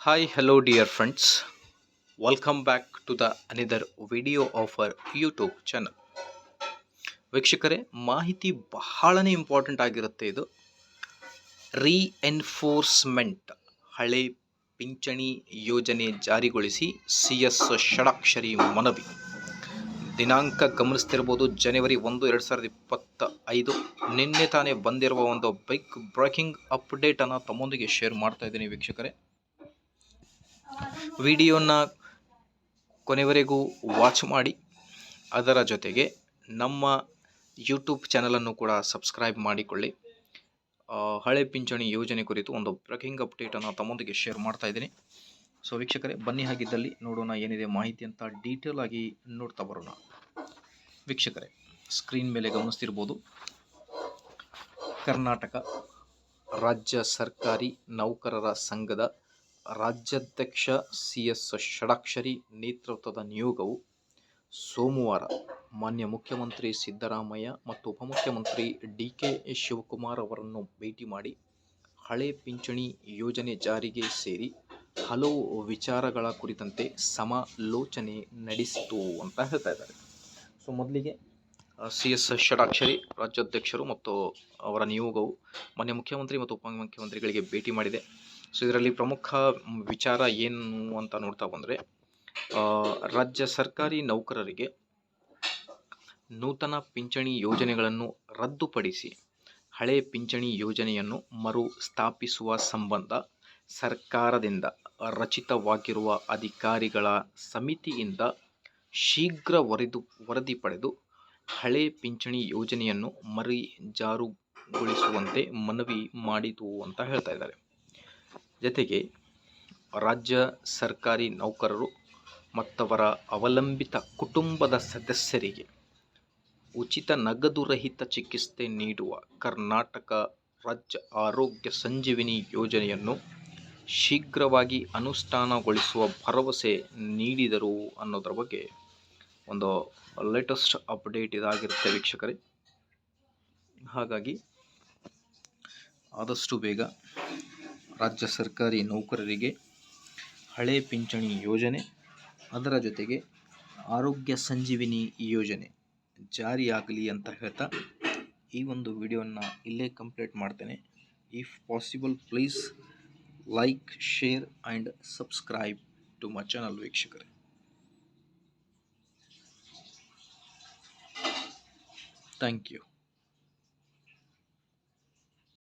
Hi, hello, dear friends. Welcome back to the another video of our YouTube channel. ವೀಕ್ಷಕರೇ, ಮಾಹಿತಿ ಬಹಳನೇ important ಆಗಿರುತ್ತೆ. ಇದು ರೀಎನ್ಫೋರ್ಸ್ಮೆಂಟ್ ಹಳೆ ಪಿಂಚಣಿ ಯೋಜನೆ ಜಾರಿಗೊಳಿಸಿ CS ಷಡಾಕ್ಷರಿ ಮನವಿ. ದಿನಾಂಕ ಗಮನಿಸ್ತಿರ್ಬೋದು, January 1, 2025. ನಿನ್ನೆ ತಾನೇ ಬಂದಿರುವ ಒಂದು ಬಿಗ್ ಬ್ರೇಕಿಂಗ್ ಅಪ್ಡೇಟನ್ನು ತಮ್ಮೊಂದಿಗೆ ಶೇರ್ ಮಾಡ್ತಾ ಇದ್ದೀನಿ ವೀಕ್ಷಕರೇ. ವಿಡಿಯೋನ ಕೊನೆವರೆಗೂ ವಾಚ್ ಮಾಡಿ, ಅದರ ಜೊತೆಗೆ ನಮ್ಮ ಯೂಟ್ಯೂಬ್ ಚಾನಲನ್ನು ಕೂಡ ಸಬ್ಸ್ಕ್ರೈಬ್ ಮಾಡಿಕೊಳ್ಳಿ. ಹಳೆ ಪಿಂಚಣಿ ಯೋಜನೆ ಕುರಿತು ಒಂದು ಬ್ರೇಕಿಂಗ್ ಅಪ್ಡೇಟನ್ನು ತಮ್ಮೊಂದಿಗೆ ಶೇರ್ ಮಾಡ್ತಾ ಇದ್ದೀನಿ. ಸೊ ವೀಕ್ಷಕರೇ, ಬನ್ನಿ ಹಾಗಿದ್ದಲ್ಲಿ ನೋಡೋಣ ಏನಿದೆ ಮಾಹಿತಿ ಅಂತ ಡೀಟೇಲ್ ಆಗಿ ನೋಡ್ತಾ ಬರೋಣ. ವೀಕ್ಷಕರೇ, ಸ್ಕ್ರೀನ್ ಮೇಲೆ ಗಮನಿಸ್ತಿರ್ಬೋದು, ಕರ್ನಾಟಕ ರಾಜ್ಯ ಸರ್ಕಾರಿ ನೌಕರರ ಸಂಘದ ರಾಜ್ಯಾಧ್ಯಕ್ಷ CS ಷಡಾಕ್ಷರಿ ನೇತೃತ್ವದ ನಿಯೋಗವು ಸೋಮವಾರ ಮಾನ್ಯ ಮುಖ್ಯಮಂತ್ರಿ ಸಿದ್ದರಾಮಯ್ಯ ಮತ್ತು ಉಪಮುಖ್ಯಮಂತ್ರಿ DK ಶಿವಕುಮಾರ್ ಅವರನ್ನು ಭೇಟಿ ಮಾಡಿ ಹಳೆ ಪಿಂಚಣಿ ಯೋಜನೆ ಜಾರಿಗೆ ಸೇರಿ ಹಲವು ವಿಚಾರಗಳ ಕುರಿತಂತೆ ಸಮಾಲೋಚನೆ ನಡೆಸಿತು ಅಂತ ಹೇಳ್ತಾ ಇದ್ದಾರೆ. ಸೊ ಮೊದಲಿಗೆ CS ಷಡಾಕ್ಷರಿ ರಾಜ್ಯಾಧ್ಯಕ್ಷರು ಮತ್ತು ಅವರ ನಿಯೋಗವು ಮಾನ್ಯ ಮುಖ್ಯಮಂತ್ರಿ ಮತ್ತು ಉಪಮುಖ್ಯಮಂತ್ರಿಗಳಿಗೆ ಭೇಟಿ ಮಾಡಿದೆ. ಸೊ ಇದರಲ್ಲಿ ಪ್ರಮುಖ ವಿಚಾರ ಏನು ಅಂತ ನೋಡ್ತಾ ಬಂದರೆ, ರಾಜ್ಯ ಸರ್ಕಾರಿ ನೌಕರರಿಗೆ ನೂತನ ಪಿಂಚಣಿ ಯೋಜನೆಗಳನ್ನು ರದ್ದುಪಡಿಸಿ ಹಳೆ ಪಿಂಚಣಿ ಯೋಜನೆಯನ್ನು ಮರು ಸ್ಥಾಪಿಸುವ ಸಂಬಂಧ ಸರ್ಕಾರದಿಂದ ರಚಿತವಾಗಿರುವ ಅಧಿಕಾರಿಗಳ ಸಮಿತಿಯಿಂದ ಶೀಘ್ರ ವರದಿ ಪಡೆದು ಹಳೆ ಪಿಂಚಣಿ ಯೋಜನೆಯನ್ನು ಜಾರುಗೊಳಿಸುವಂತೆ ಮನವಿ ಮಾಡಿತು ಅಂತ ಹೇಳ್ತಾ ಇದ್ದಾರೆ. ಜೊತೆಗೆ ರಾಜ್ಯ ಸರ್ಕಾರಿ ನೌಕರರು ಮತ್ತವರ ಅವಲಂಬಿತ ಕುಟುಂಬದ ಸದಸ್ಯರಿಗೆ ಉಚಿತ ನಗದು ರಹಿತ ಚಿಕಿತ್ಸೆ ನೀಡುವ ಕರ್ನಾಟಕ ರಾಜ್ಯ ಆರೋಗ್ಯ ಸಂಜೀವಿನಿ ಯೋಜನೆಯನ್ನು ಶೀಘ್ರವಾಗಿ ಅನುಷ್ಠಾನಗೊಳಿಸುವ ಭರವಸೆ ನೀಡಿದರು ಅನ್ನೋದರ ಬಗ್ಗೆ ಒಂದು ಲೇಟೆಸ್ಟ್ ಅಪ್ಡೇಟ್ ಇದಾಗಿರುತ್ತೆ ವೀಕ್ಷಕರೇ. ಹಾಗಾಗಿ ಆದಷ್ಟು ಬೇಗ ರಾಜ್ಯ ಸರ್ಕಾರಿ ನೌಕರರಿಗೆ ಹಳೆ ಪಿಂಚಣಿ ಯೋಜನೆ, ಅದರ ಜೊತೆಗೆ ಆರೋಗ್ಯ ಸಂಜೀವಿನಿ ಯೋಜನೆ ಜಾರಿಯಾಗಲಿ ಅಂತ ಹೇಳ್ತಾ ಈ ಒಂದು ವಿಡಿಯೋನ ಇಲ್ಲೇ ಕಂಪ್ಲೀಟ್ ಮಾಡ್ತೇನೆ. If possible please like, share and subscribe to my channel ವೀಕ್ಷಕರೇ. Thank you.